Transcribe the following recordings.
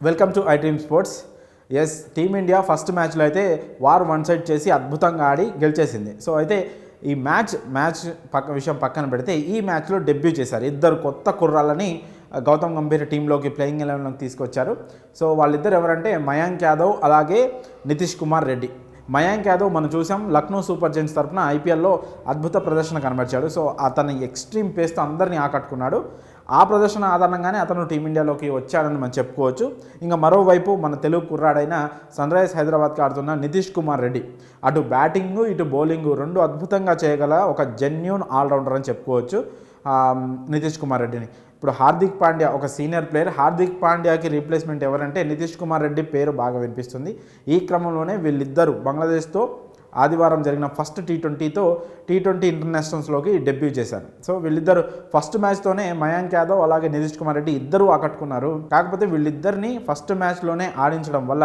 Welcome to iDream Sports. Yes, team India first మ్యాచ్లో అయితే war one side చేసి అద్భుతంగా ఆడి గెలిచేసింది. సో అయితే ఈ మ్యాచ్ విషయం పక్కన పెడితే ఈ మ్యాచ్లో డెబ్యూ చేశారు ఇద్దరు కొత్త కుర్రాళ్ళని గౌతమ్ గంభీర్ టీంలోకి ప్లేయింగ్ 11లోకి తీసుకొచ్చారు. సో వాళ్ళిద్దరు ఎవరంటే మయాంక్ యాదవ్ అలాగే నితీష్ కుమార్ రెడ్డి. మయాంక్ యాదవ్ మనం చూసాం లక్నో సూపర్ జైంట్స్ తరఫున ఐపీఎల్లో అద్భుత ప్రదర్శన కనబరిచాడు. సో అతని ఎక్స్ట్రీమ్ పేస్తో అందరినీ ఆకట్టుకున్నాడు. ఆ ప్రదర్శన ఆధారంగానే అతను టీమిండియాలోకి వచ్చాడని మనం చెప్పుకోవచ్చు. ఇంకా మరోవైపు మన తెలుగు కుర్రాడైన సన్ రైజర్స్ హైదరాబాద్కి ఆడుతున్న నితీష్ కుమార్ రెడ్డి అటు బ్యాటింగు ఇటు బౌలింగు రెండు అద్భుతంగా చేయగల ఒక జెన్యూన్ ఆల్రౌండర్ అని చెప్పుకోవచ్చు నితీష్ కుమార్ రెడ్డిని. ఇప్పుడు హార్దిక్ పాండ్యా ఒక సీనియర్ ప్లేయర్. హార్దిక్ పాండ్యాకి రీప్లేస్మెంట్ ఎవరంటే నితీష్ కుమార్ రెడ్డి పేరు బాగా వినిపిస్తుంది. ఈ క్రమంలోనే వీళ్ళిద్దరూ బంగ్లాదేశ్తో ఆదివారం జరిగిన ఫస్ట్ టీ20 ఇంటర్నేషనల్స్లోకి డెబ్యూ చేశారు. సో వీళ్ళిద్దరు ఫస్ట్ మ్యాచ్తోనే మయాంక్ యాదవ్ అలాగే నితీష్ కుమార్ రెడ్డి ఇద్దరూ ఆకట్టుకున్నారు. కాకపోతే వీళ్ళిద్దరిని ఫస్ట్ మ్యాచ్లోనే ఆడించడం వల్ల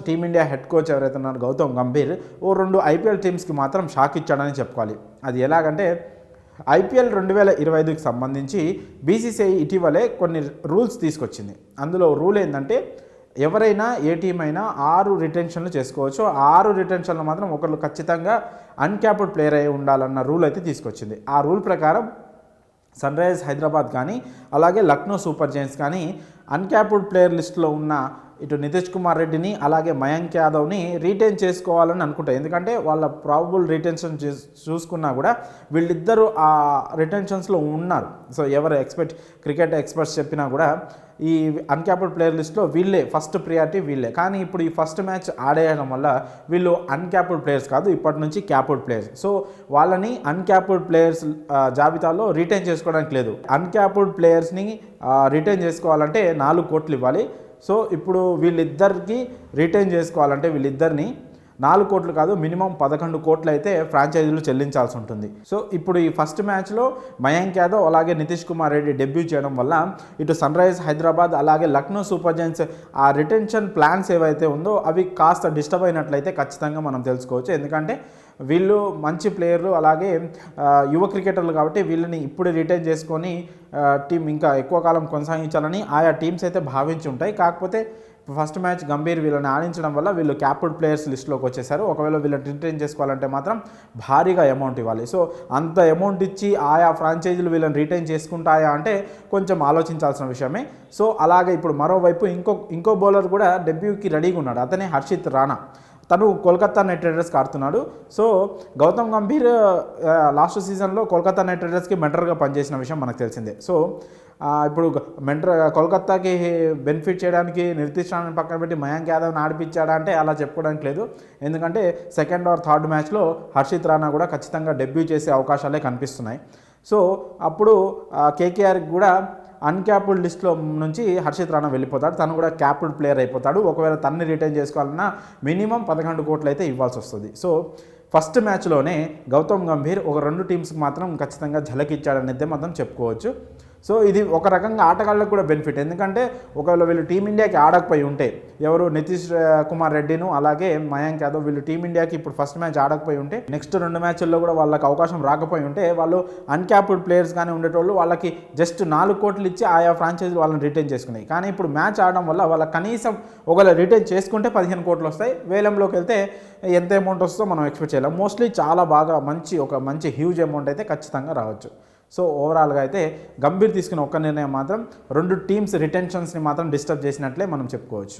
టీమిండియా హెడ్ కోచ్ ఎవరైతే ఉన్నారో గౌతమ్ గంభీర్ రెండు ఐపీఎల్ టీమ్స్కి మాత్రం షాక్ ఇచ్చాడని చెప్పుకోవాలి. అది ఎలాగంటే ఐపీఎల్ 2025కి సంబంధించి బీసీసీఐ ఇటీవలే కొన్ని రూల్స్ తీసుకొచ్చింది. అందులో రూల్ ఏంటంటే ఎవరైనా ఏ టీం అయినా 6 రిటెన్షన్లు చేసుకోవచ్చు. 6 రిటెన్షన్లు మాత్రం ఒకళ్ళు ఖచ్చితంగా అన్క్యాప్డ్ ప్లేయర్ అయి ఉండాలన్న రూల్ అయితే తీసుకొచ్చింది. ఆ రూల్ ప్రకారం సన్ రైజర్స్ హైదరాబాద్ కానీ అలాగే లక్నో సూపర్ జైంట్స్ కానీ అన్క్యాప్డ్ ప్లేయర్ లిస్టులో ఉన్న ఇటు నితీష్ కుమార్ రెడ్డిని అలాగే మయాంక్ యాదవ్ని రీటైన్ చేసుకోవాలని అనుకుంటారు. ఎందుకంటే వాళ్ళ ప్రాబబుల్ రిటెన్షన్ చూసుకున్నా కూడా వీళ్ళిద్దరూ ఆ రిటెన్షన్స్లో ఉన్నారు. సో ఎవరు క్రికెట్ ఎక్స్పర్ట్స్ చెప్పినా కూడా ఈ అన్క్యాప్డ్ ప్లేయర్ లిస్ట్లో వీళ్ళే ఫస్ట్ ప్రియారిటీ వీళ్ళే. కానీ ఇప్పుడు ఈ ఫస్ట్ మ్యాచ్ ఆడేయడం వల్ల వీళ్ళు అన్క్యాప్డ్ ప్లేయర్స్ కాదు, ఇప్పటి నుంచి క్యాప్డ్ ప్లేయర్స్. సో వాళ్ళని అన్క్యాప్డ్ ప్లేయర్స్ జాబితాలో రిటైన్ చేసుకోవడానికి లేదు. అన్క్యాప్డ్ ప్లేయర్స్ని రిటైన్ చేసుకోవాలంటే 4 కోట్లు ఇవ్వాలి. సో ఇప్పుడు వీళ్ళిద్దరికి రిటైన్ చేసుకోవాలంటే వీళ్ళిద్దరిని 4 కోట్లు కాదు మినిమం 11 కోట్లు అయితే ఫ్రాంచైజీలు చెల్లించాల్సి ఉంటుంది. సో ఇప్పుడు ఈ ఫస్ట్ మ్యాచ్లో మయాంక్ యాదవ్ అలాగే నితీష్ కుమార్ రెడ్డి డెబ్యూ చేయడం వల్ల ఇటు సన్ రైజర్స్ హైదరాబాద్ అలాగే లక్నో సూపర్ జైంట్స్ ఆ రిటెన్షన్ ప్లాన్స్ ఏవైతే ఉందో అవి కాస్త డిస్టర్బ్ అయినట్లయితే ఖచ్చితంగా మనం తెలుసుకోవచ్చు. ఎందుకంటే వీళ్ళు మంచి ప్లేయర్లు అలాగే యువ క్రికెటర్లు కాబట్టి వీళ్ళని ఇప్పుడు రిటైన్ చేసుకొని టీం ఇంకా ఎక్కువ కాలం కొనసాగించాలని ఆయా టీమ్స్ అయితే భావించి ఉంటాయి. కాకపోతే ఫస్ట్ మ్యాచ్ గంభీర్ వీళ్ళని ఆడించడం వల్ల వీళ్ళు క్యాప్డ్ ప్లేయర్స్ లిస్టులోకి వచ్చేసారు. ఒకవేళ వీళ్ళని రిటైన్ చేసుకోవాలంటే మాత్రం భారీగా అమౌంట్ ఇవ్వాలి. సో అంత అమౌంట్ ఇచ్చి ఆయా ఫ్రాంచైజీలు వీళ్ళని రిటైన్ చేసుకుంటాయా అంటే కొంచెం ఆలోచించాల్సిన విషయమే. సో అలాగే ఇప్పుడు మరోవైపు ఇంకో బౌలర్ కూడా డెబ్యూకి రెడీగా ఉన్నాడు. అతనే హర్షిత్ రాణా. తను కోల్కతా నైట్ రైడర్స్కి ఆడుతున్నాడు. సో గౌతమ్ గంభీర్ లాస్ట్ సీజన్లో కోల్కతా నైట్ రైడర్స్కి మెంటర్గా పనిచేసిన విషయం మనకు తెలిసిందే. సో ఇప్పుడు కోల్కతాకి బెనిఫిట్ చేయడానికి నితీష్ రాణాని పక్కన పెట్టి మయాంక్ యాదవ్ని ఆడిపించాడా అంటే అలా చెప్పుకోవడానికి లేదు. ఎందుకంటే సెకండ్ ఆర్ థర్డ్ మ్యాచ్లో హర్షిత్ రాణా కూడా ఖచ్చితంగా డెబ్యూ చేసే అవకాశాలే కనిపిస్తున్నాయి. సో అప్పుడు కేకేఆర్కి కూడా అన్క్యాప్డ్ లిస్ట్లో నుంచి హర్షిత్ రాణా వెళ్ళిపోతాడు. తను కూడా క్యాప్డ్ ప్లేయర్ అయిపోతాడు. ఒకవేళ తన్ని రిటైన్ చేసుకోవాలన్నా మినిమం 11 కోట్లు అయితే ఇవ్వాల్సి వస్తుంది. సో ఫస్ట్ మ్యాచ్లోనే గౌతమ్ గంభీర్ ఒక 2 టీమ్స్కి మాత్రం ఖచ్చితంగా ఝలకిచ్చాడనేది మాత్రం చెప్పుకోవచ్చు. సో ఇది ఒక రకంగా ఆటగాళ్ళకు కూడా బెనిఫిట్. ఎందుకంటే ఒకవేళ వీళ్ళు టీమిండియాకి ఆడకపోయి ఉంటే ఎవరు నితీష్ కుమార్ రెడ్డిను అలాగే మయాంక్ యాదవ్ వీళ్ళు టీమిండియాకి ఇప్పుడు ఫస్ట్ మ్యాచ్ ఆడకపోయి ఉంటే నెక్స్ట్ 2 మ్యాచ్ల్లో కూడా వాళ్ళకి అవకాశం రాకపోయి ఉంటే వాళ్ళు అన్క్యాప్డ్ ప్లేయర్స్ కానీ ఉండేటోళ్ళు వాళ్ళకి జస్ట్ 4 కోట్లు ఇచ్చి ఆయా ఫ్రాంచైజీలు వాళ్ళని రిటైన్ చేసుకున్నాయి. కానీ ఇప్పుడు మ్యాచ్ ఆడడం వల్ల వాళ్ళకి కనీసం ఒకవేళ రిటైన్ చేసుకుంటే 15 కోట్లు వస్తాయి. వేలంలోకి వెళ్తే ఎంత అమౌంట్ వస్తుందో మనం ఎక్స్పెక్ట్ చేయలేం. మోస్ట్లీ చాలా బాగా మంచి హ్యూజ్ అమౌంట్ అయితే ఖచ్చితంగా రావచ్చు. సో ఓవరాల్గా అయితే గంభీర్ తీసుకున్న ఒక్క నిర్ణయం మాత్రం 2 టీమ్స్ రిటెన్షన్స్ని మాత్రం డిస్టర్బ్ చేసినట్లే మనం చెప్పుకోవచ్చు.